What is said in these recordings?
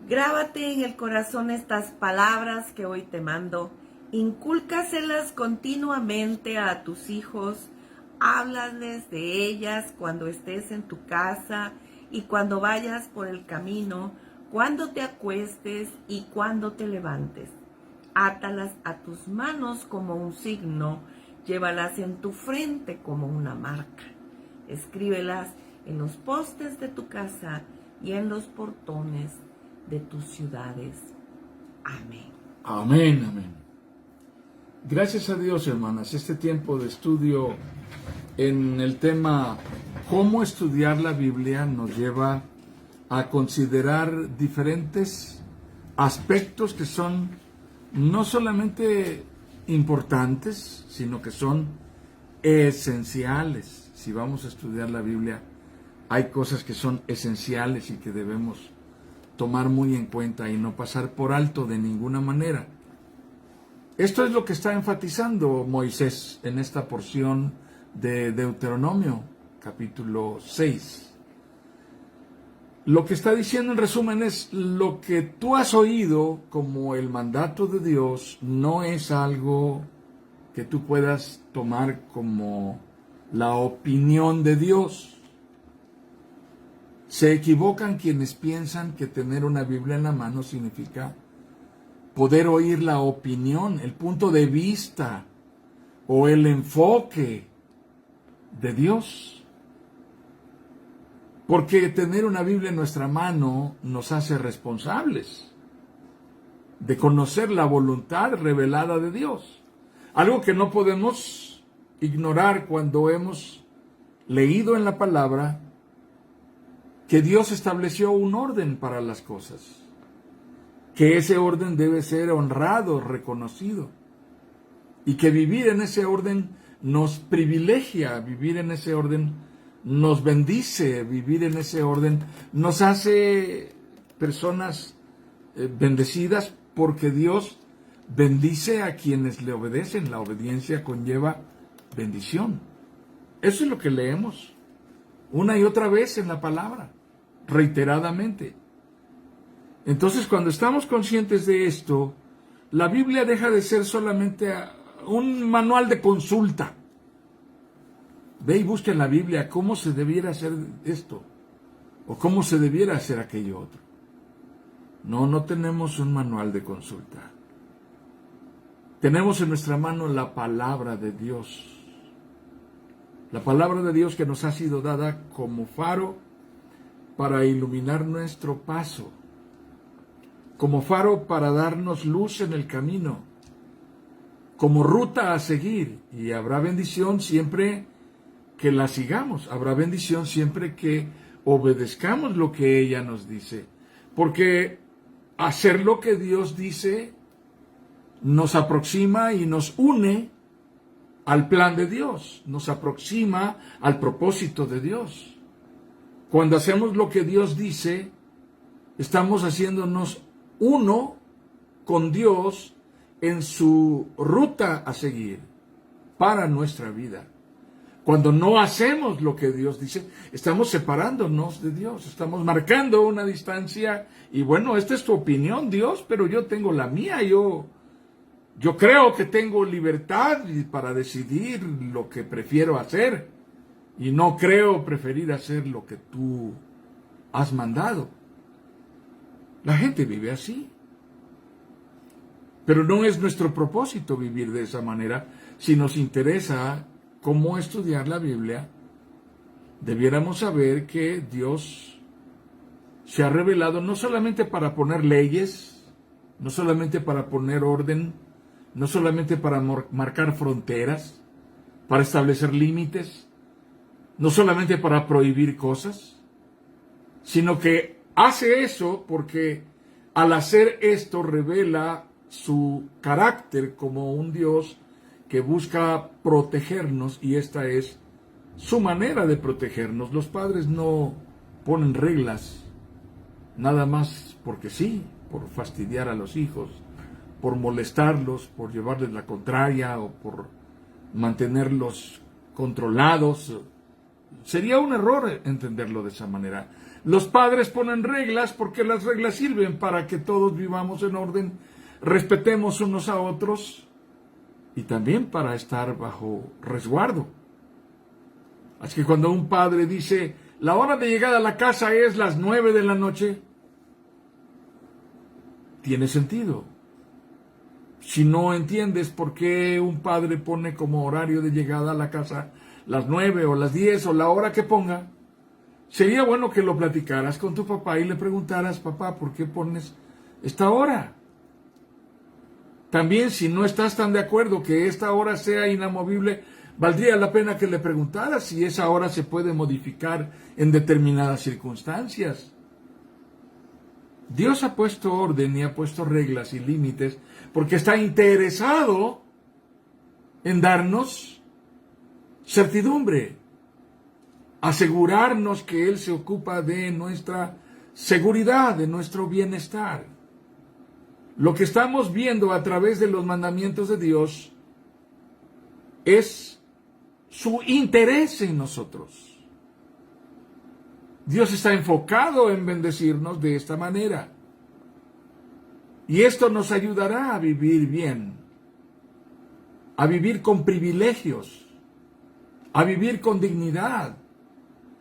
Grábate en el corazón estas palabras que hoy te mando. Incúlcaselas continuamente a tus hijos. Háblales de ellas cuando estés en tu casa y cuando vayas por el camino, cuando te acuestes y cuando te levantes. Átalas a tus manos como un signo, llévalas en tu frente como una marca. Escríbelas en los postes de tu casa y en los portones de tus ciudades. Amén. Amén, amén. Gracias a Dios, hermanas, este tiempo de estudio en el tema cómo estudiar la Biblia nos lleva a considerar diferentes aspectos que son no solamente importantes, sino que son esenciales. Si vamos a estudiar la Biblia, hay cosas que son esenciales y que debemos tomar muy en cuenta y no pasar por alto de ninguna manera. Esto es lo que está enfatizando Moisés en esta porción de Deuteronomio, capítulo 6. Lo que está diciendo en resumen es: lo que tú has oído como el mandato de Dios no es algo que tú puedas tomar como la opinión de Dios. Se equivocan quienes piensan que tener una Biblia en la mano significa poder oír la opinión, el punto de vista o el enfoque de Dios. Porque tener una Biblia en nuestra mano nos hace responsables de conocer la voluntad revelada de Dios. Algo que no podemos ignorar cuando hemos leído en la palabra que Dios estableció un orden para las cosas, que ese orden debe ser honrado, reconocido, y que vivir en ese orden nos privilegia, vivir en ese orden nos bendice, vivir en ese orden nos hace personas bendecidas, porque Dios bendice a quienes le obedecen. La obediencia conlleva bendición. Eso es lo que leemos una y otra vez en la palabra, reiteradamente. Entonces, cuando estamos conscientes de esto, la Biblia deja de ser solamente un manual de consulta. Ve y busca en la Biblia cómo se debiera hacer esto, o cómo se debiera hacer aquello otro. No tenemos un manual de consulta. Tenemos en nuestra mano la palabra de Dios. La palabra de Dios que nos ha sido dada como faro para iluminar nuestro paso, como faro para darnos luz en el camino, como ruta a seguir. Y habrá bendición siempre que la sigamos, habrá bendición siempre que obedezcamos lo que ella nos dice, porque hacer lo que Dios dice nos aproxima y nos une al plan de Dios, nos aproxima al propósito de Dios. Cuando hacemos lo que Dios dice, estamos haciéndonos uno con Dios en su ruta a seguir para nuestra vida. Cuando no hacemos lo que Dios dice, estamos separándonos de Dios, estamos marcando una distancia. Y bueno, esta es tu opinión, Dios, pero yo tengo la mía. Yo creo que tengo libertad para decidir lo que prefiero hacer, y no creo preferir hacer lo que tú has mandado. La gente vive así. Pero no es nuestro propósito vivir de esa manera. Si nos interesa cómo estudiar la Biblia, debiéramos saber que Dios se ha revelado no solamente para poner leyes, no solamente para poner orden, no solamente para marcar fronteras, para establecer límites, no solamente para prohibir cosas, sino que hace eso porque al hacer esto revela su carácter como un Dios que busca protegernos, y esta es su manera de protegernos. Los padres no ponen reglas nada más porque sí, por fastidiar a los hijos, por molestarlos, por llevarles la contraria o por mantenerlos controlados. Sería un error entenderlo de esa manera. Los padres ponen reglas porque las reglas sirven para que todos vivamos en orden, respetemos unos a otros y también para estar bajo resguardo. Así que cuando un padre dice, la hora de llegada a la casa es las 9 de la noche, tiene sentido. Si no entiendes por qué un padre pone como horario de llegada a la casa las 9 o las 10 o la hora que ponga, sería bueno que lo platicaras con tu papá y le preguntaras, papá, ¿por qué pones esta hora? También, si no estás tan de acuerdo que esta hora sea inamovible, valdría la pena que le preguntaras si esa hora se puede modificar en determinadas circunstancias. Dios ha puesto orden y ha puesto reglas y límites porque está interesado en darnos certidumbre, asegurarnos que Él se ocupa de nuestra seguridad, de nuestro bienestar. Lo que estamos viendo a través de los mandamientos de Dios es su interés en nosotros. Dios está enfocado en bendecirnos de esta manera. Y esto nos ayudará a vivir bien, a vivir con privilegios, a vivir con dignidad,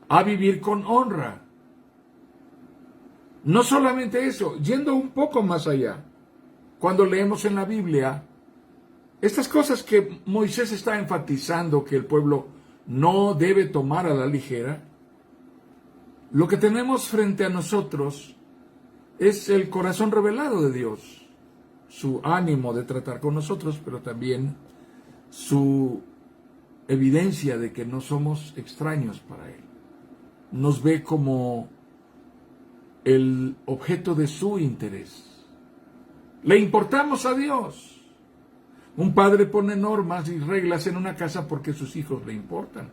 a vivir con honra. No solamente eso, yendo un poco más allá, cuando leemos en la Biblia, estas cosas que Moisés está enfatizando que el pueblo no debe tomar a la ligera, lo que tenemos frente a nosotros es el corazón revelado de Dios, su ánimo de tratar con nosotros, pero también su evidencia de que no somos extraños para Él. Nos ve como el objeto de su interés. Le importamos a Dios. Un padre pone normas y reglas en una casa porque sus hijos le importan.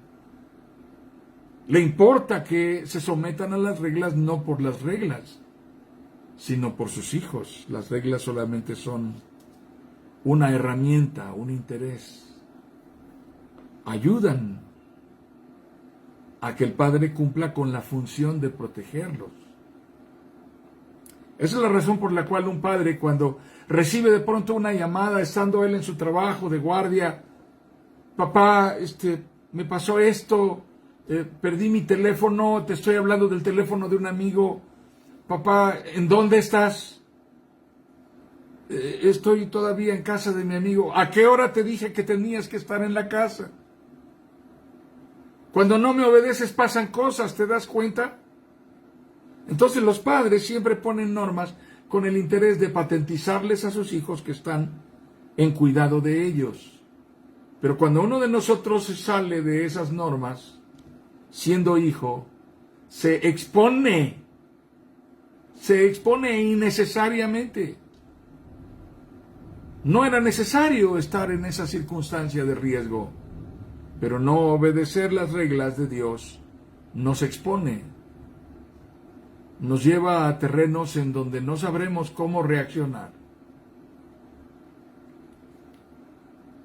Le importa que se sometan a las reglas no por las reglas, sino por sus hijos. Las reglas solamente son una herramienta, un interés. Ayudan a que el padre cumpla con la función de protegerlos. Esa es la razón por la cual un padre, cuando recibe de pronto una llamada, estando él en su trabajo de guardia, papá, me pasó esto, perdí mi teléfono, te estoy hablando del teléfono de un amigo, papá, ¿en dónde estás? Estoy todavía en casa de mi amigo. ¿A qué hora te dije que tenías que estar en la casa? Cuando no me obedeces pasan cosas, ¿te das cuenta? Entonces los padres siempre ponen normas con el interés de patentizarles a sus hijos que están en cuidado de ellos. Pero cuando uno de nosotros sale de esas normas, siendo hijo, se expone innecesariamente. No era necesario estar en esa circunstancia de riesgo, pero no obedecer las reglas de Dios nos expone, nos lleva a terrenos en donde no sabremos cómo reaccionar.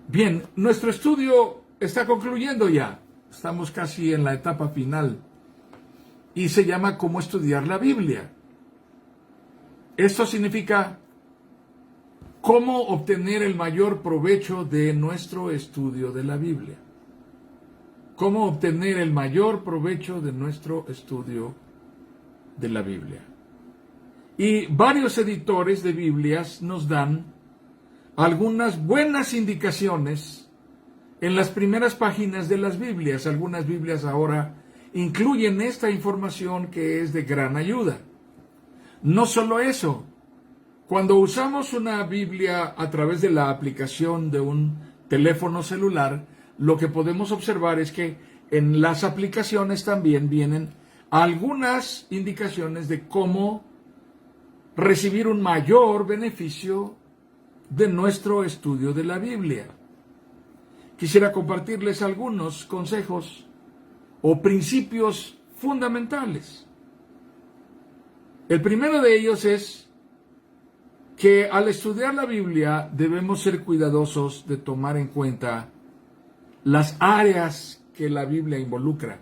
Bien, nuestro estudio está concluyendo ya, estamos casi en la etapa final, y se llama ¿Cómo estudiar la Biblia? Esto significa cómo obtener el mayor provecho de nuestro estudio de la Biblia. Cómo obtener el mayor provecho de nuestro estudio de la Biblia. Y varios editores de Biblias nos dan algunas buenas indicaciones en las primeras páginas de las Biblias. Algunas Biblias ahora incluyen esta información que es de gran ayuda. No solo eso, cuando usamos una Biblia a través de la aplicación de un teléfono celular, lo que podemos observar es que en las aplicaciones también vienen algunas indicaciones de cómo recibir un mayor beneficio de nuestro estudio de la Biblia. Quisiera compartirles algunos consejos o principios fundamentales. El primero de ellos es que al estudiar la Biblia debemos ser cuidadosos de tomar en cuenta las áreas que la Biblia involucra.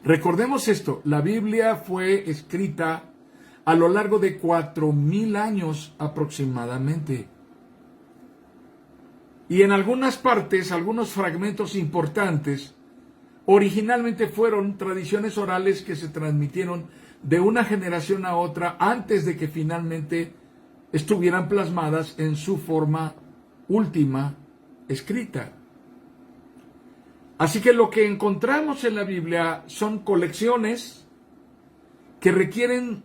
Recordemos esto, la Biblia fue escrita a lo largo de 4000 años aproximadamente. Y en algunas partes, algunos fragmentos importantes, originalmente fueron tradiciones orales que se transmitieron de una generación a otra antes de que finalmente estuvieran plasmadas en su forma última escrita. Así que lo que encontramos en la Biblia son colecciones que requieren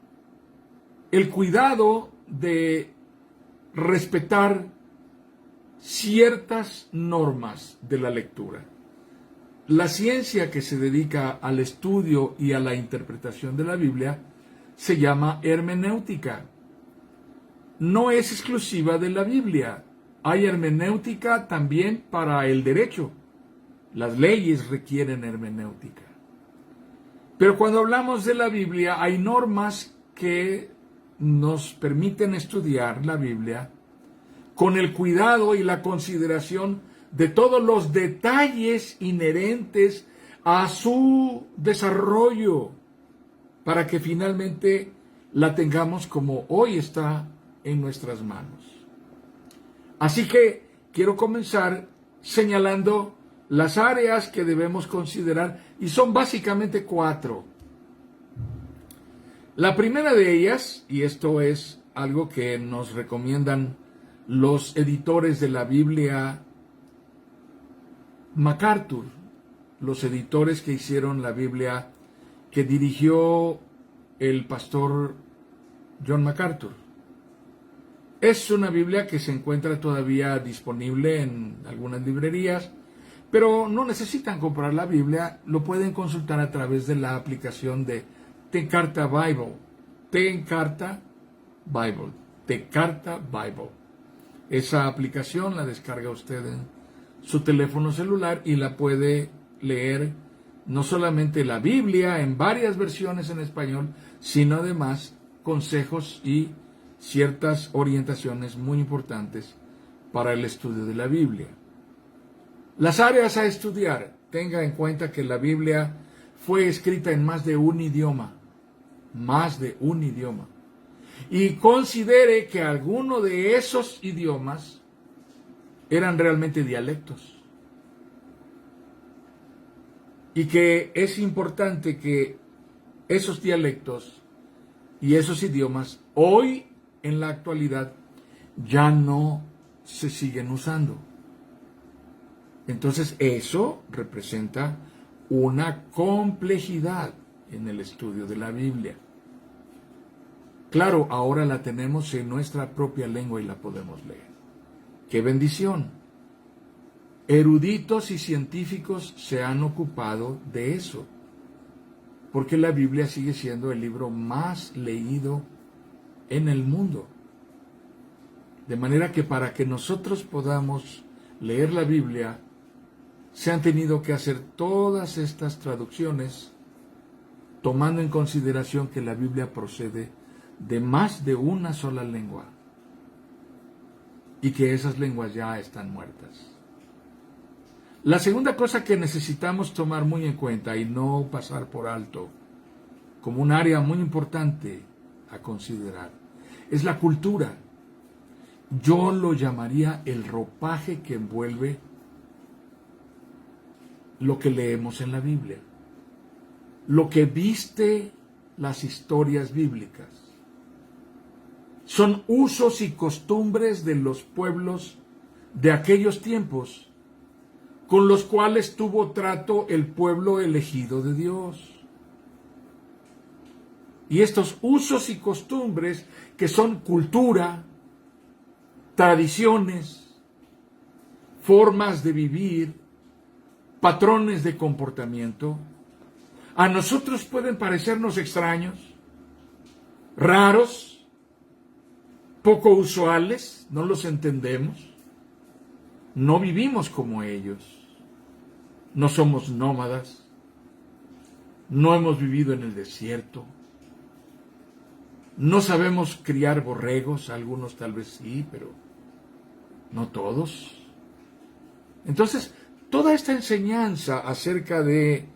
el cuidado de respetar ciertas normas de la lectura. La ciencia que se dedica al estudio y a la interpretación de la Biblia se llama hermenéutica. No es exclusiva de la Biblia. Hay hermenéutica también para el derecho. Las leyes requieren hermenéutica. Pero cuando hablamos de la Biblia, hay normas que nos permiten estudiar la Biblia con el cuidado y la consideración de todos los detalles inherentes a su desarrollo, para que finalmente la tengamos como hoy está en nuestras manos. Así que quiero comenzar señalando las áreas que debemos considerar, y son básicamente 4. La primera de ellas, y esto es algo que nos recomiendan los editores de la Biblia MacArthur, los editores que hicieron la Biblia que dirigió el pastor John MacArthur. Es una Biblia que se encuentra todavía disponible en algunas librerías, pero no necesitan comprar la Biblia, lo pueden consultar a través de la aplicación de Tencarta Bible. Tencarta Bible. Esa aplicación la descarga usted en su teléfono celular y la puede leer no solamente la Biblia en varias versiones en español, sino además consejos y ciertas orientaciones muy importantes para el estudio de la Biblia. Las áreas a estudiar. Tenga en cuenta que la Biblia fue escrita en más de un idioma. Y considere que alguno de esos idiomas eran realmente dialectos. Y que es importante que esos dialectos y esos idiomas hoy en la actualidad ya no se siguen usando. Entonces eso representa una complejidad en el estudio de la Biblia. Claro, ahora la tenemos en nuestra propia lengua y la podemos leer. ¡Qué bendición! Eruditos y científicos se han ocupado de eso, porque la Biblia sigue siendo el libro más leído en el mundo. De manera que para que nosotros podamos leer la Biblia, se han tenido que hacer todas estas traducciones, tomando en consideración que la Biblia procede de más de una sola lengua y que esas lenguas ya están muertas. La segunda cosa que necesitamos tomar muy en cuenta y no pasar por alto, como un área muy importante a considerar, es la cultura. Yo lo llamaría el ropaje que envuelve lo que leemos en la Biblia, lo que viste las historias bíblicas. Son usos y costumbres de los pueblos de aquellos tiempos con los cuales tuvo trato el pueblo elegido de Dios. Y estos usos y costumbres, que son cultura, tradiciones, formas de vivir, patrones de comportamiento, a nosotros pueden parecernos extraños, raros, poco usuales, no los entendemos, no vivimos como ellos, no somos nómadas, no hemos vivido en el desierto, no sabemos criar borregos, algunos tal vez sí, pero no todos. Entonces, toda esta enseñanza acerca de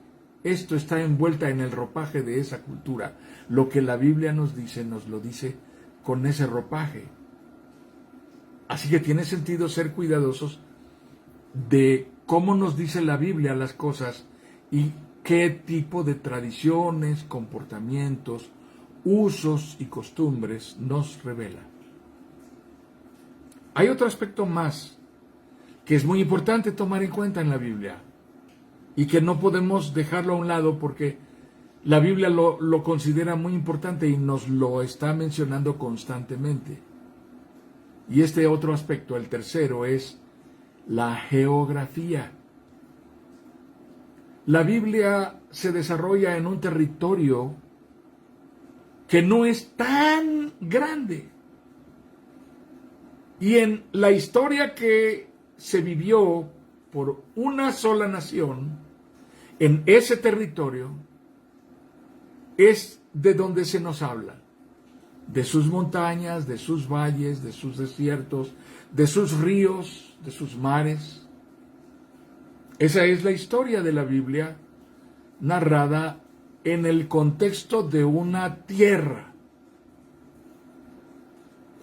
esto está envuelta en el ropaje de esa cultura. Lo que la Biblia nos lo dice con ese ropaje. Así que tiene sentido ser cuidadosos de cómo nos dice la Biblia las cosas y qué tipo de tradiciones, comportamientos, usos y costumbres nos revela. Hay otro aspecto más que es muy importante tomar en cuenta en la Biblia y que no podemos dejarlo a un lado porque la Biblia lo considera muy importante y nos lo está mencionando constantemente. Y este otro aspecto, el tercero, es la geografía. La Biblia se desarrolla en un territorio que no es tan grande. Y en la historia que se vivió por una sola nación, en ese territorio, es de donde se nos habla. De sus montañas, de sus valles, de sus desiertos, de sus ríos, de sus mares. Esa es la historia de la Biblia narrada en el contexto de una tierra.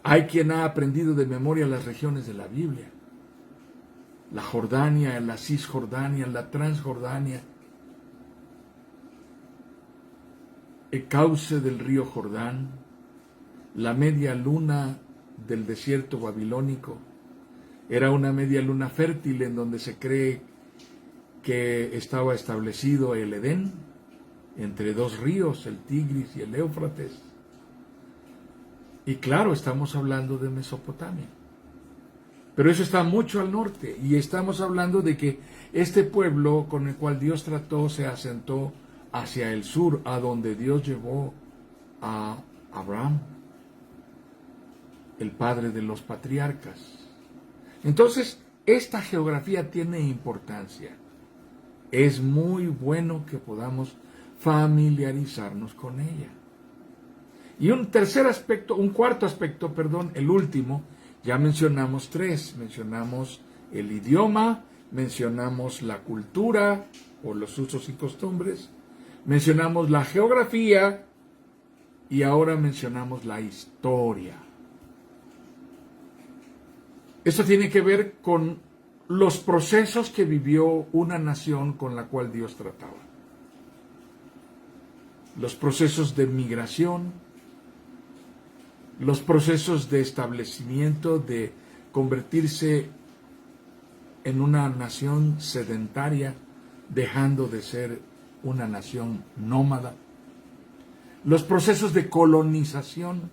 Hay quien ha aprendido de memoria las regiones de la Biblia. La Jordania, la Cisjordania, la Transjordania, el cauce del río Jordán, la media luna del desierto babilónico. Era una media luna fértil en donde se cree que estaba establecido el Edén, entre dos ríos, el Tigris y el Éufrates. Y claro, estamos hablando de Mesopotamia. Pero eso está mucho al norte, y estamos hablando de que este pueblo con el cual Dios trató se asentó hacia el sur, a donde Dios llevó a Abraham, el padre de los patriarcas. Entonces, esta geografía tiene importancia. Es muy bueno que podamos familiarizarnos con ella. Y un cuarto aspecto, el último, ya mencionamos tres. Mencionamos el idioma, mencionamos la cultura o los usos y costumbres, mencionamos la geografía y ahora mencionamos la historia. Esto tiene que ver con los procesos que vivió una nación con la cual Dios trataba. Los procesos de migración, los procesos de establecimiento, de convertirse en una nación sedentaria, dejando de ser una nación nómada. Los procesos de colonización,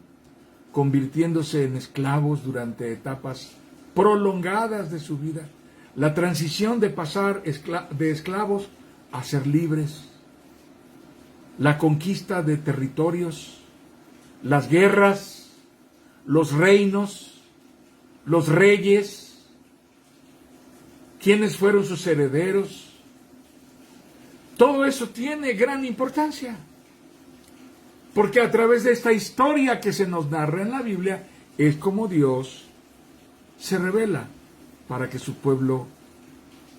convirtiéndose en esclavos durante etapas prolongadas de su vida. La transición de pasar de esclavos a ser libres. La conquista de territorios, las guerras, los reinos, los reyes, quiénes fueron sus herederos. Todo eso tiene gran importancia, porque a través de esta historia que se nos narra en la Biblia es como Dios se revela para que su pueblo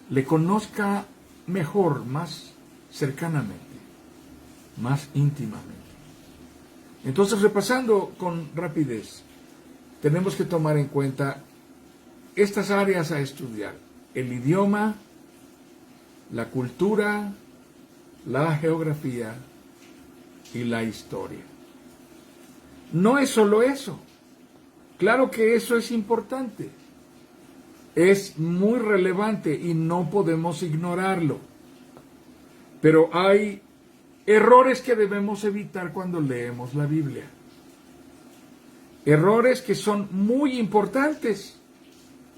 le conozca mejor, más cercanamente, más íntimamente. Entonces, repasando con rapidez, tenemos que tomar en cuenta estas áreas a estudiar: el idioma, la cultura, la geografía y la historia. No es solo eso. Claro que eso es importante. Es muy relevante y no podemos ignorarlo. Pero hay errores que debemos evitar cuando leemos la Biblia. Errores que son muy importantes,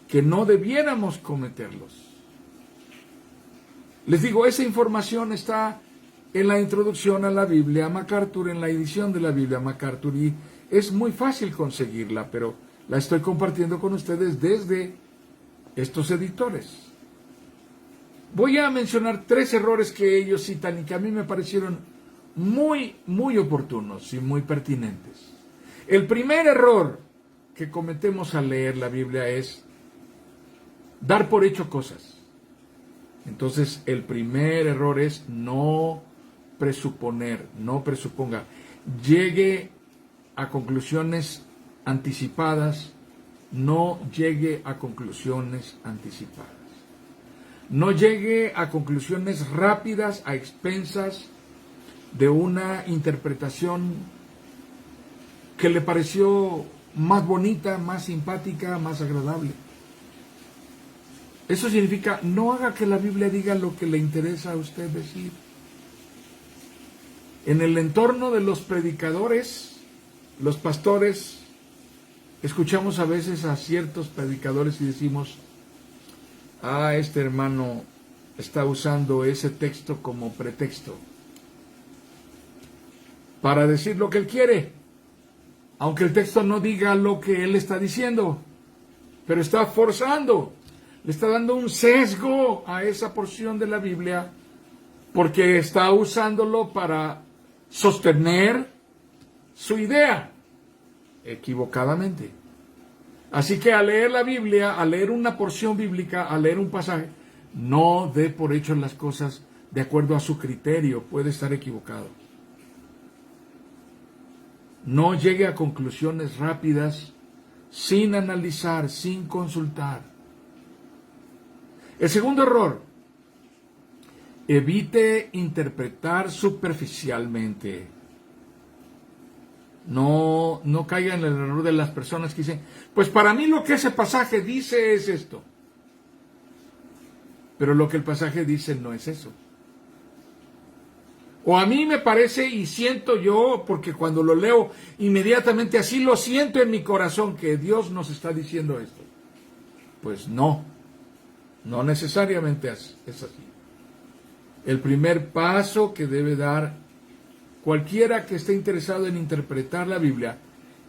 que no debiéramos cometerlos. Les digo, esa información está en la introducción a la Biblia MacArthur, en la edición de la Biblia MacArthur, y es muy fácil conseguirla, pero la estoy compartiendo con ustedes desde estos editores. Voy a mencionar 3 errores que ellos citan y que a mí me parecieron muy oportunos y muy pertinentes. El primer error que cometemos al leer la Biblia es dar por hecho cosas. Entonces, el primer error es no presuponer, no presuponga. Llegue a conclusiones anticipadas, no llegue a conclusiones anticipadas. No llegue a conclusiones rápidas a expensas de una interpretación que le pareció más bonita, más simpática, más agradable. Eso significa, no haga que la Biblia diga lo que le interesa a usted decir. En el entorno de los predicadores, los pastores, escuchamos a veces a ciertos predicadores y decimos, este hermano está usando ese texto como pretexto para decir lo que él quiere, aunque el texto no diga lo que él está diciendo, pero está forzando, le está dando un sesgo a esa porción de la Biblia porque está usándolo para sostener su idea equivocadamente. Así que al leer la Biblia, al leer una porción bíblica, al leer un pasaje, no dé por hecho las cosas de acuerdo a su criterio, puede estar equivocado. No llegue a conclusiones rápidas, sin analizar, sin consultar. El segundo error, evite interpretar superficialmente. No caiga en el error de las personas que dicen, pues para mí lo que ese pasaje dice es esto. Pero lo que el pasaje dice no es eso. O a mí me parece y siento yo, porque cuando lo leo inmediatamente así lo siento en mi corazón, que Dios nos está diciendo esto. Pues no necesariamente es así. El primer paso que debe dar cualquiera que esté interesado en interpretar la Biblia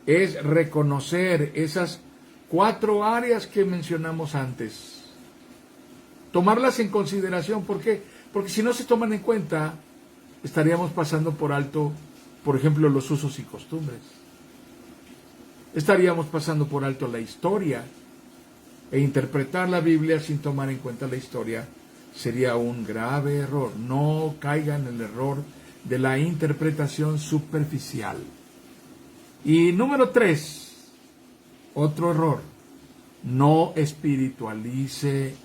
es reconocer esas 4 áreas que mencionamos antes. Tomarlas en consideración. ¿Por qué? Porque si no se toman en cuenta, estaríamos pasando por alto, por ejemplo, los usos y costumbres. Estaríamos pasando por alto la historia. E interpretar la Biblia sin tomar en cuenta la historia sería un grave error. No caiga en el error de la interpretación superficial. Y número 3, otro error, no espiritualice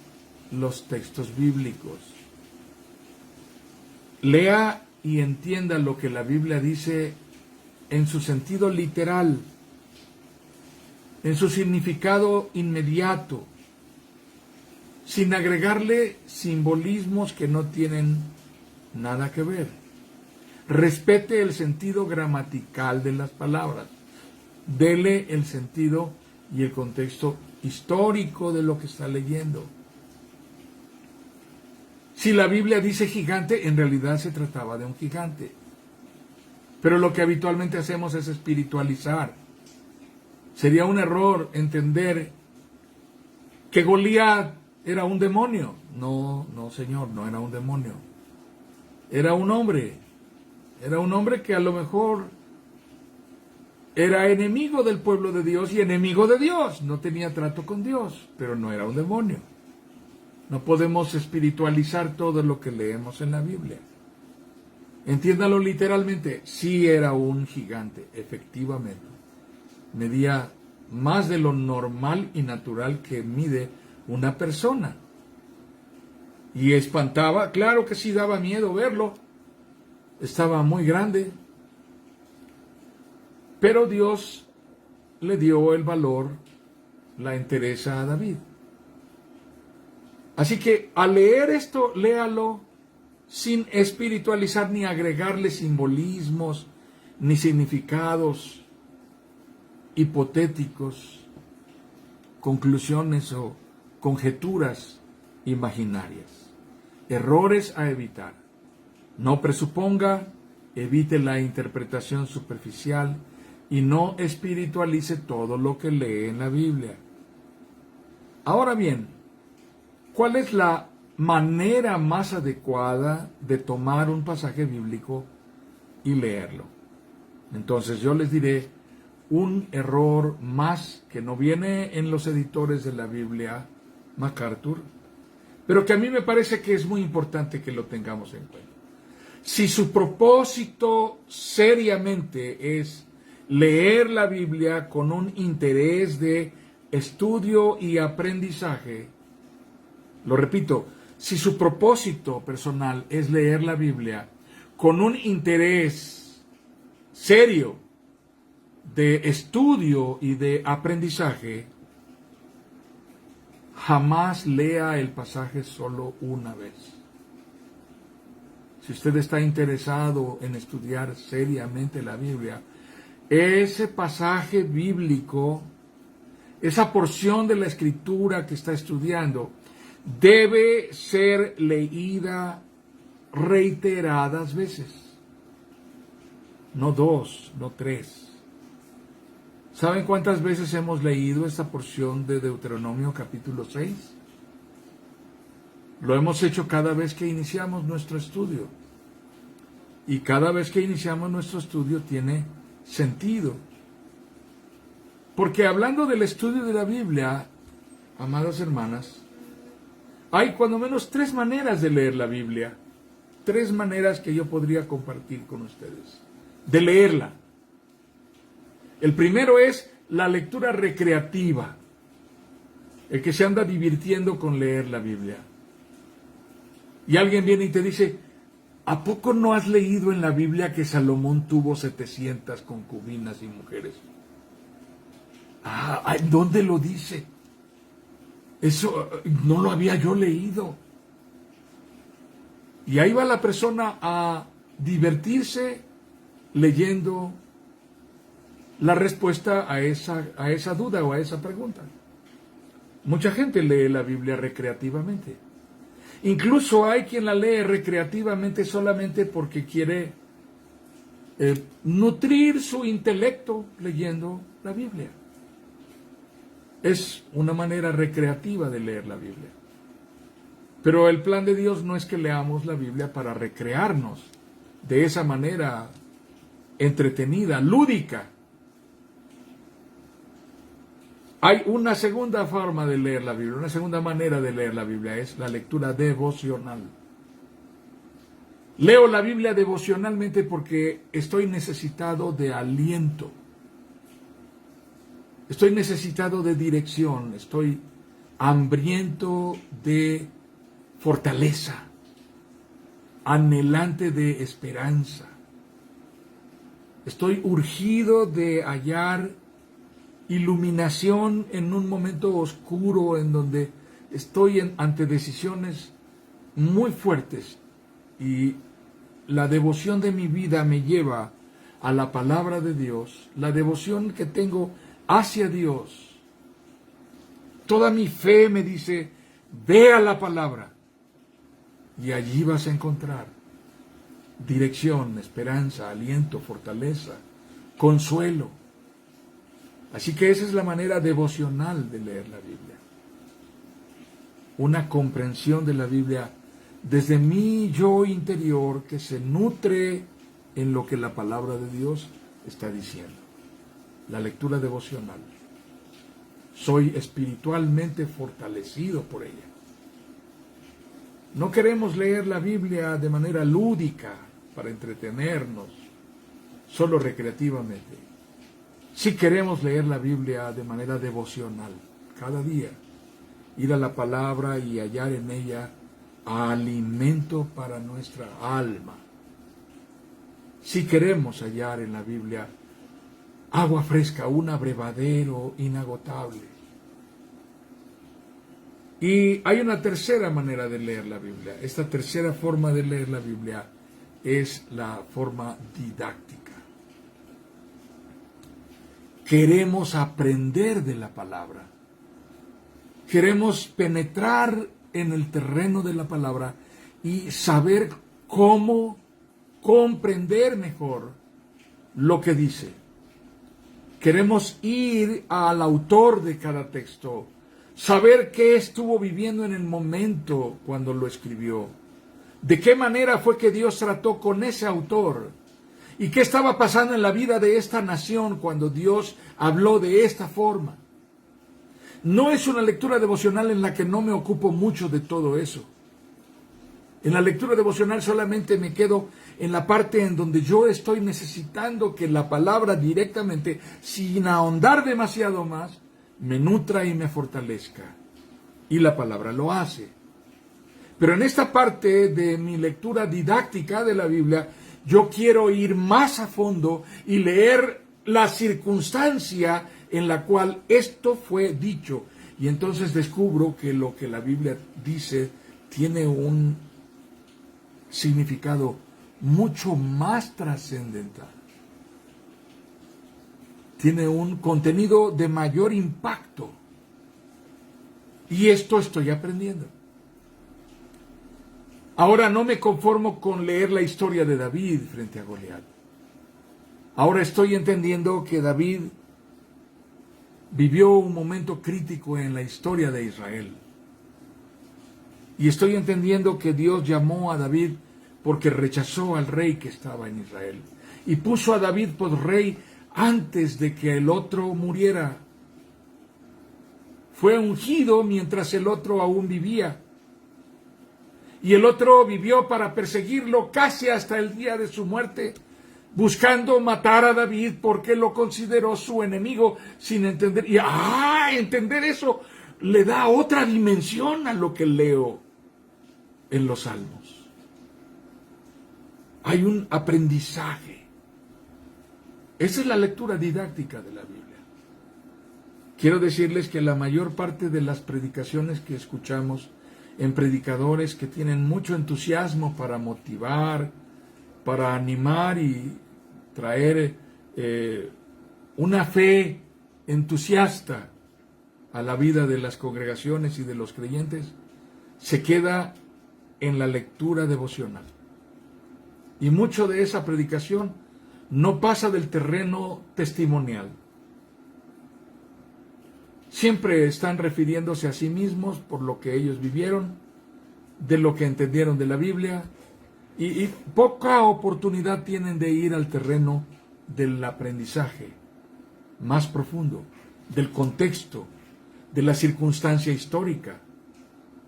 los textos bíblicos. Lea y entienda lo que la Biblia dice en su sentido literal, en su significado inmediato, sin agregarle simbolismos que no tienen nada que ver. Respete el sentido gramatical de las palabras. Dele el sentido y el contexto histórico de lo que está leyendo. Si la Biblia dice gigante, en realidad se trataba de un gigante. Pero lo que habitualmente hacemos es espiritualizar. Sería un error entender que Goliat era un demonio. No, señor, no era un demonio. Era un hombre. Era un hombre que a lo mejor era enemigo del pueblo de Dios y enemigo de Dios. No tenía trato con Dios, pero no era un demonio. No podemos espiritualizar todo lo que leemos en la Biblia. Entiéndalo literalmente. Sí era un gigante, efectivamente. Medía más de lo normal y natural que mide una persona. Y espantaba, claro que sí daba miedo verlo. Estaba muy grande. Pero Dios le dio el valor, la entereza a David. Así que al leer esto, léalo sin espiritualizar ni agregarle simbolismos ni significados hipotéticos, conclusiones o conjeturas imaginarias. Errores a evitar. No presuponga, evite la interpretación superficial y no espiritualice todo lo que lee en la Biblia. Ahora bien, ¿cuál es la manera más adecuada de tomar un pasaje bíblico y leerlo? Entonces yo les diré un error más que no viene en los editores de la Biblia, MacArthur, pero que a mí me parece que es muy importante que lo tengamos en cuenta. Si su propósito seriamente es leer la Biblia con un interés de estudio y aprendizaje, lo repito, si su propósito personal es leer la Biblia con un interés serio de estudio y de aprendizaje, jamás lea el pasaje solo una vez. Si usted está interesado en estudiar seriamente la Biblia, ese pasaje bíblico, esa porción de la Escritura que está estudiando, debe ser leída reiteradas veces. No 2, no 3. ¿Saben cuántas veces hemos leído esta porción de Deuteronomio capítulo 6? Lo hemos hecho cada vez que iniciamos nuestro estudio. Y cada vez que iniciamos nuestro estudio tiene sentido. Porque hablando del estudio de la Biblia, amadas hermanas, hay cuando menos 3 maneras de leer la Biblia. 3 maneras que yo podría compartir con ustedes de leerla. El primero es la lectura recreativa. El que se anda divirtiendo con leer la Biblia. Y alguien viene y te dice, ¿a poco no has leído en la Biblia que Salomón tuvo 700 concubinas y mujeres? ¿Dónde lo dice? Eso no lo había yo leído. Y ahí va la persona a divertirse leyendo la respuesta a esa duda o a esa pregunta. Mucha gente lee la Biblia recreativamente. Incluso hay quien la lee recreativamente solamente porque quiere nutrir su intelecto leyendo la Biblia. Es una manera recreativa de leer la Biblia. Pero el plan de Dios no es que leamos la Biblia para recrearnos de esa manera entretenida, lúdica. Hay una segunda forma de leer la Biblia, una segunda manera de leer la Biblia, es la lectura devocional. Leo la Biblia devocionalmente porque estoy necesitado de aliento. Estoy necesitado de dirección, estoy hambriento de fortaleza, anhelante de esperanza. Estoy urgido de hallar iluminación en un momento oscuro en donde estoy ante decisiones muy fuertes y la devoción de mi vida me lleva a la palabra de Dios, la devoción que tengo hacia Dios. Toda mi fe me dice, ve a la palabra y allí vas a encontrar dirección, esperanza, aliento, fortaleza, consuelo. Así que esa es la manera devocional de leer la Biblia. Una comprensión de la Biblia desde mi yo interior que se nutre en lo que la palabra de Dios está diciendo. La lectura devocional. Soy espiritualmente fortalecido por ella. No queremos leer la Biblia de manera lúdica para entretenernos, solo recreativamente. Sí queremos leer la Biblia de manera devocional, cada día. Ir a la palabra y hallar en ella alimento para nuestra alma. Sí queremos hallar en la Biblia agua fresca, un abrevadero inagotable. Y hay una tercera manera de leer la Biblia. Esta tercera forma de leer la Biblia es la forma didáctica. Queremos aprender de la palabra. Queremos penetrar en el terreno de la palabra y saber cómo comprender mejor lo que dice. Queremos ir al autor de cada texto, saber qué estuvo viviendo en el momento cuando lo escribió, de qué manera fue que Dios trató con ese autor y qué estaba pasando en la vida de esta nación cuando Dios habló de esta forma. no es una lectura devocional en la que no me ocupo mucho de todo eso. En la lectura devocional solamente me quedo en la parte en donde yo estoy necesitando que la palabra directamente, sin ahondar demasiado más, me nutra y me fortalezca. Y la palabra lo hace. Pero en esta parte de mi lectura didáctica de la Biblia, yo quiero ir más a fondo y leer la circunstancia en la cual esto fue dicho. Y entonces descubro que lo que la Biblia dice tiene un significado mucho más trascendental. Tiene un contenido de mayor impacto. Y esto estoy aprendiendo. Ahora no me conformo con leer la historia de David frente a Goliat. Ahora estoy entendiendo que David vivió un momento crítico en la historia de Israel. Y estoy entendiendo que Dios llamó a David porque rechazó al rey que estaba en Israel. Y puso a David por rey antes de que el otro muriera. Fue ungido mientras el otro aún vivía. Y el otro vivió para perseguirlo casi hasta el día de su muerte, buscando matar a David porque lo consideró su enemigo sin entender. Y entender eso le da otra dimensión a lo que leo en los Salmos. Hay un aprendizaje. Esa es la lectura didáctica de la Biblia. Quiero decirles que la mayor parte de las predicaciones que escuchamos en predicadores que tienen mucho entusiasmo para motivar, para animar y traer una fe entusiasta a la vida de las congregaciones y de los creyentes, se queda en la lectura devocional. Y mucho de esa predicación no pasa del terreno testimonial. Siempre están refiriéndose a sí mismos por lo que ellos vivieron, de lo que entendieron de la Biblia, y poca oportunidad tienen de ir al terreno del aprendizaje más profundo, del contexto, de la circunstancia histórica,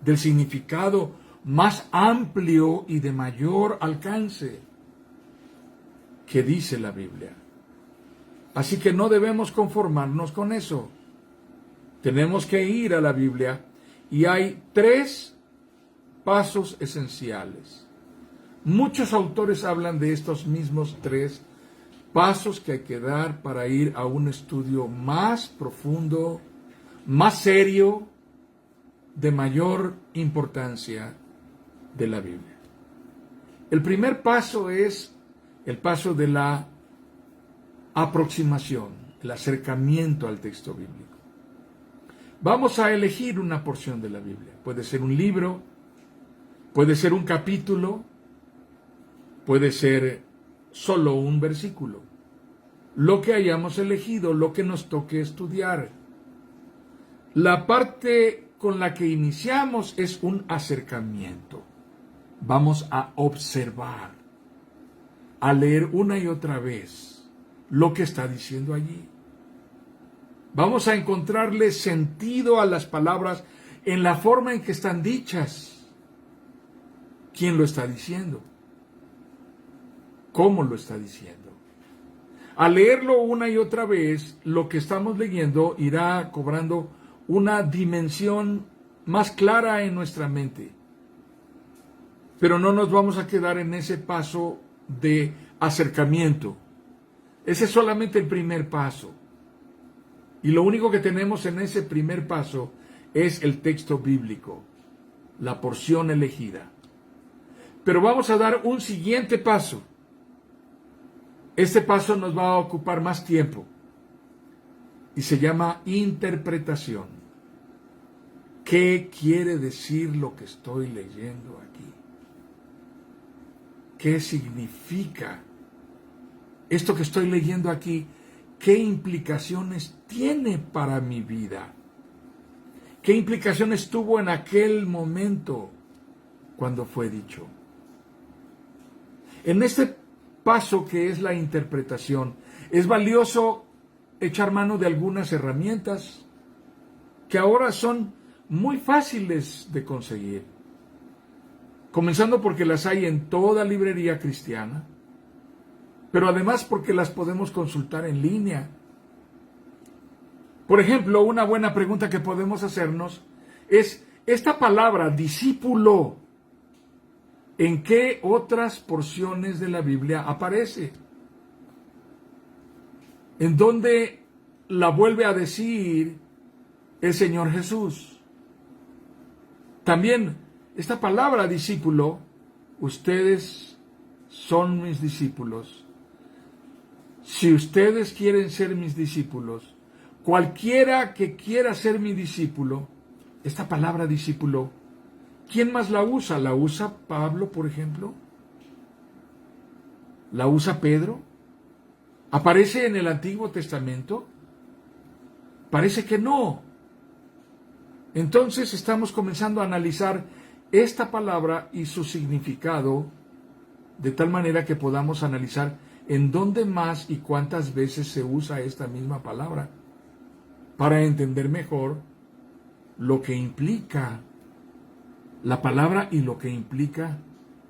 del significado más amplio y de mayor alcance que dice la Biblia. Así que no debemos conformarnos con eso. Tenemos que ir a la Biblia y hay 3 pasos esenciales. Muchos autores hablan de estos mismos 3 pasos que hay que dar para ir a un estudio más profundo, más serio, de mayor importancia de la Biblia. El primer paso es el paso de la aproximación, el acercamiento al texto bíblico. Vamos a elegir una porción de la Biblia. Puede ser un libro, puede ser un capítulo, puede ser solo un versículo. Lo que hayamos elegido, lo que nos toque estudiar. La parte con la que iniciamos es un acercamiento. Vamos a observar, a leer una y otra vez lo que está diciendo allí. Vamos a encontrarle sentido a las palabras en la forma en que están dichas. ¿Quién lo está diciendo? ¿Cómo lo está diciendo? Al leerlo una y otra vez, lo que estamos leyendo irá cobrando una dimensión más clara en nuestra mente. Pero no nos vamos a quedar en ese paso de acercamiento. Ese es solamente el primer paso. Y lo único que tenemos en ese primer paso es el texto bíblico, la porción elegida. Pero vamos a dar un siguiente paso. Este paso nos va a ocupar más tiempo y se llama interpretación. ¿Qué quiere decir lo que estoy leyendo aquí? ¿Qué significa esto que estoy leyendo aquí? ¿Qué implicaciones tiene para mi vida? ¿Qué implicaciones tuvo en aquel momento cuando fue dicho? En este paso que es la interpretación, es valioso echar mano de algunas herramientas que ahora son muy fáciles de conseguir. Comenzando porque las hay en toda librería cristiana, pero además porque las podemos consultar en línea. Por ejemplo, una buena pregunta que podemos hacernos es, esta palabra discípulo, ¿en qué otras porciones de la Biblia aparece? ¿En dónde la vuelve a decir el Señor Jesús? También, esta palabra discípulo, ustedes son mis discípulos. Si ustedes quieren ser mis discípulos, cualquiera que quiera ser mi discípulo, esta palabra discípulo, ¿quién más la usa? ¿La usa Pablo, por ejemplo? ¿La usa Pedro? ¿Aparece en el Antiguo Testamento? Parece que no. Entonces estamos comenzando a analizar esta palabra y su significado de tal manera que podamos analizar en dónde más y cuántas veces se usa esta misma palabra para entender mejor lo que implica la palabra y lo que implica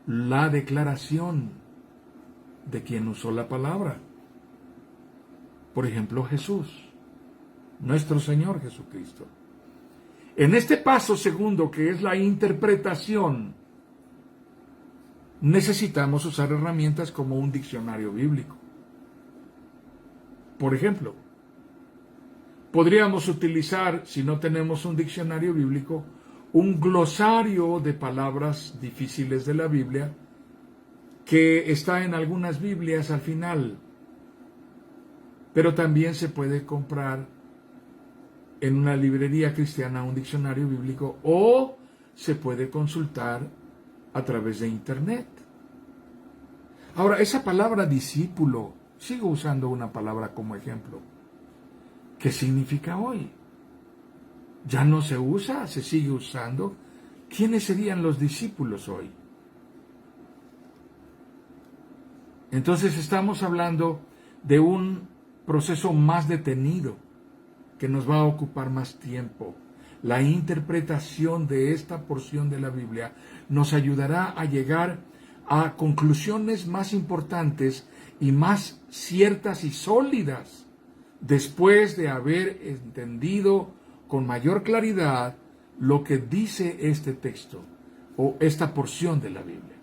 la declaración de quien usó la palabra. Por ejemplo, Jesús, nuestro Señor Jesucristo. En este paso segundo, que es la interpretación, necesitamos usar herramientas como un diccionario bíblico. Por ejemplo, podríamos utilizar, si no tenemos un diccionario bíblico, un glosario de palabras difíciles de la Biblia que está en algunas Biblias al final, pero también se puede comprar en una librería cristiana un diccionario bíblico o se puede consultar a través de internet. Ahora, esa palabra discípulo, sigo usando una palabra como ejemplo. ¿Qué significa hoy? ¿Ya no se usa? ¿Se sigue usando? ¿Quiénes serían los discípulos hoy? Entonces estamos hablando de un proceso más detenido que nos va a ocupar más tiempo. La interpretación de esta porción de la Biblia nos ayudará a llegar a conclusiones más importantes y más ciertas y sólidas después de haber entendido con mayor claridad lo que dice este texto o esta porción de la Biblia.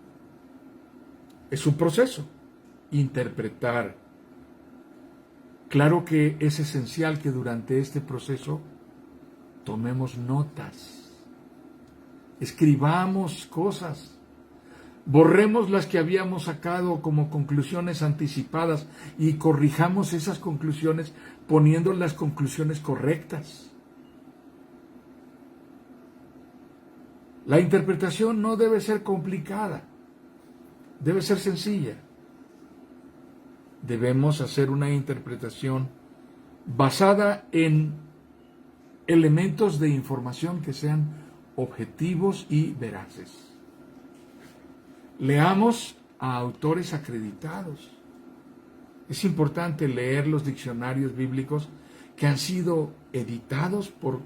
Es un proceso, interpretar. Claro que es esencial que durante este proceso tomemos notas, escribamos cosas, borremos las que habíamos sacado como conclusiones anticipadas y corrijamos esas conclusiones poniendo las conclusiones correctas. La interpretación no debe ser complicada, debe ser sencilla. Debemos hacer una interpretación basada en elementos de información que sean objetivos y veraces. Leamos a autores acreditados. Es importante leer los diccionarios bíblicos que han sido editados por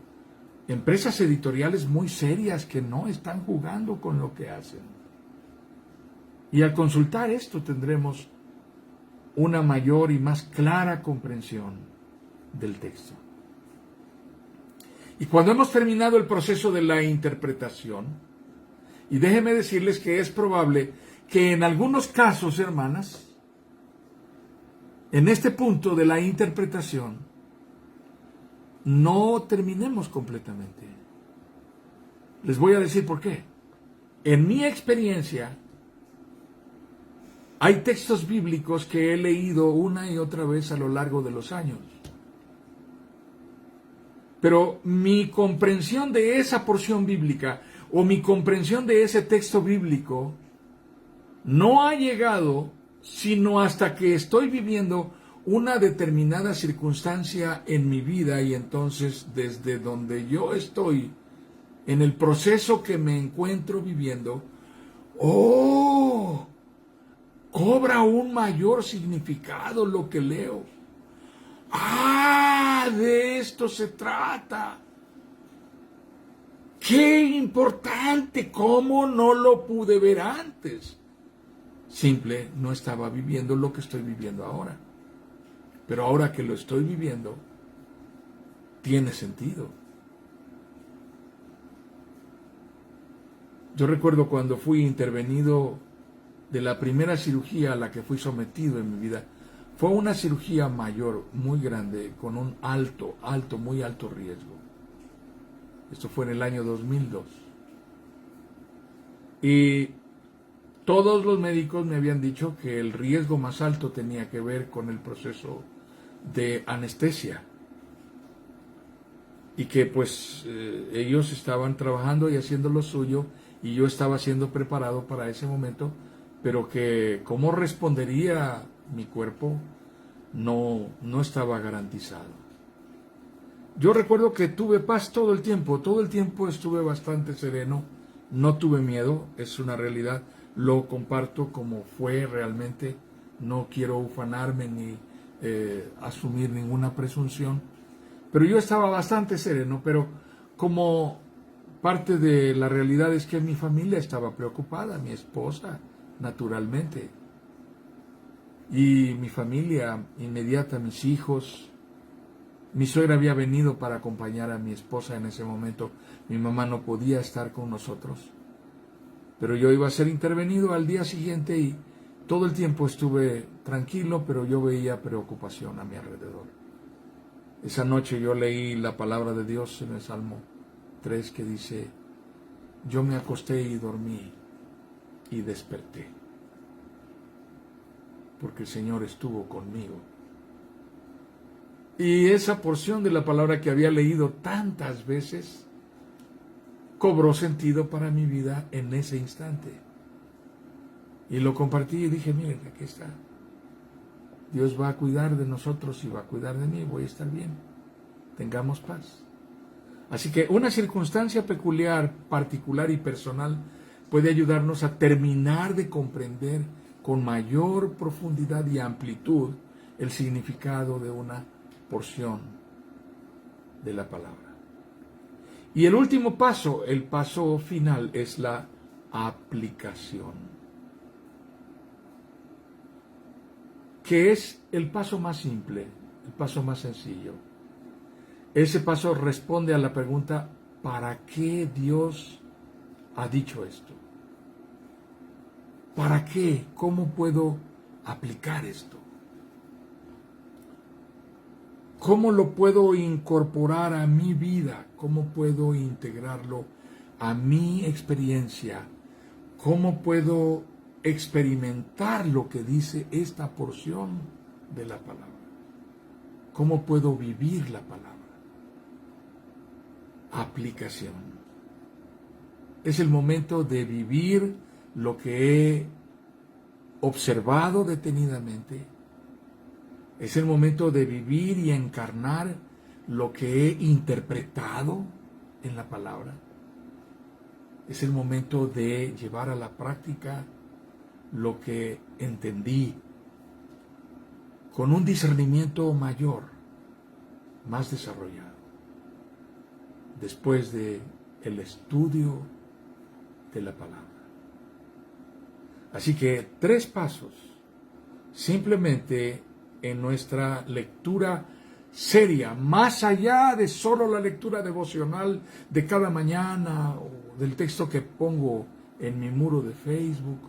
empresas editoriales muy serias que no están jugando con lo que hacen. Y al consultar esto tendremos una mayor y más clara comprensión del texto. Y cuando hemos terminado el proceso de la interpretación, y déjenme decirles que es probable que en algunos casos, hermanas, en este punto de la interpretación, no terminemos completamente. Les voy a decir por qué. En mi experiencia, hay textos bíblicos que he leído una y otra vez a lo largo de los años. Pero mi comprensión de esa porción bíblica o mi comprensión de ese texto bíblico no ha llegado sino hasta que estoy viviendo una determinada circunstancia en mi vida y entonces desde donde yo estoy, en el proceso que me encuentro viviendo, cobra un mayor significado lo que leo. De esto se trata. ¡Qué importante! ¿Cómo no lo pude ver antes? Simple, no estaba viviendo lo que estoy viviendo ahora. Pero ahora que lo estoy viviendo, tiene sentido. Yo recuerdo cuando fui intervenido de la primera cirugía a la que fui sometido en mi vida. Fue una cirugía mayor, muy grande, con un muy alto riesgo. Esto fue en el año 2002. Y todos los médicos me habían dicho que el riesgo más alto tenía que ver con el proceso de anestesia. Y que pues ellos estaban trabajando y haciendo lo suyo y yo estaba siendo preparado para ese momento, pero que cómo respondería mi cuerpo no estaba garantizado. Yo recuerdo que tuve paz todo el tiempo estuve bastante sereno, no tuve miedo, es una realidad, lo comparto como fue realmente, no quiero ufanarme ni asumir ninguna presunción, pero yo estaba bastante sereno, pero como parte de la realidad es que mi familia estaba preocupada, mi esposa, naturalmente, y mi familia inmediata, mis hijos. Mi suegra había venido para acompañar a mi esposa en ese momento. Mi mamá no podía estar con nosotros, pero yo iba a ser intervenido al día siguiente y todo el tiempo estuve tranquilo, pero yo veía preocupación a mi alrededor. Esa noche yo leí la palabra de Dios en el Salmo 3 que dice: yo me acosté y dormí y desperté, porque el Señor estuvo conmigo. Y esa porción de la palabra que había leído tantas veces cobró sentido para mi vida en ese instante. Y lo compartí y dije: miren, aquí está. Dios va a cuidar de nosotros y va a cuidar de mí, voy a estar bien. Tengamos paz. Así que una circunstancia peculiar, particular y personal puede ayudarnos a terminar de comprender con mayor profundidad y amplitud el significado de una porción de la palabra. Y el último paso, el paso final, es la aplicación, que es el paso más simple, el paso más sencillo. Ese paso responde a la pregunta: ¿para qué Dios ha dicho esto? ¿Para qué? ¿Cómo puedo aplicar esto? ¿Cómo lo puedo incorporar a mi vida? ¿Cómo puedo integrarlo a mi experiencia? ¿Cómo puedo experimentar lo que dice esta porción de la palabra? ¿Cómo puedo vivir la palabra? Aplicación. Es el momento de vivir lo que he observado detenidamente. Es el momento de vivir y encarnar lo que he interpretado en la palabra. Es el momento de llevar a la práctica lo que entendí con un discernimiento mayor, más desarrollado, después de el estudio de la palabra. Así que 3 pasos, simplemente en nuestra lectura seria, más allá de solo la lectura devocional de cada mañana o del texto que pongo en mi muro de Facebook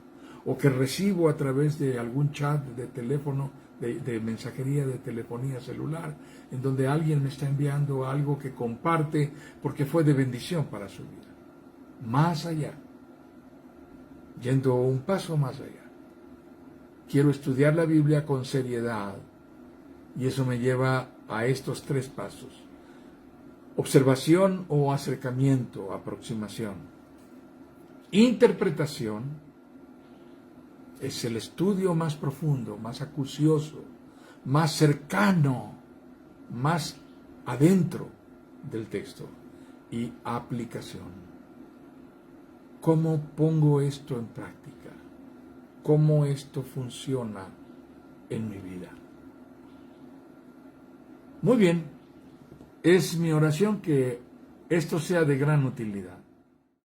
o que recibo a través de algún chat de teléfono, de mensajería de telefonía celular, en donde alguien me está enviando algo que comparte porque fue de bendición para su vida. Más allá, yendo un paso más allá, quiero estudiar la Biblia con seriedad, y eso me lleva a estos 3 pasos: observación o acercamiento, aproximación; interpretación, es el estudio más profundo, más acucioso, más cercano, más adentro del texto; y aplicación. ¿Cómo pongo esto en práctica? ¿Cómo esto funciona en mi vida? Muy bien, es mi oración que esto sea de gran utilidad.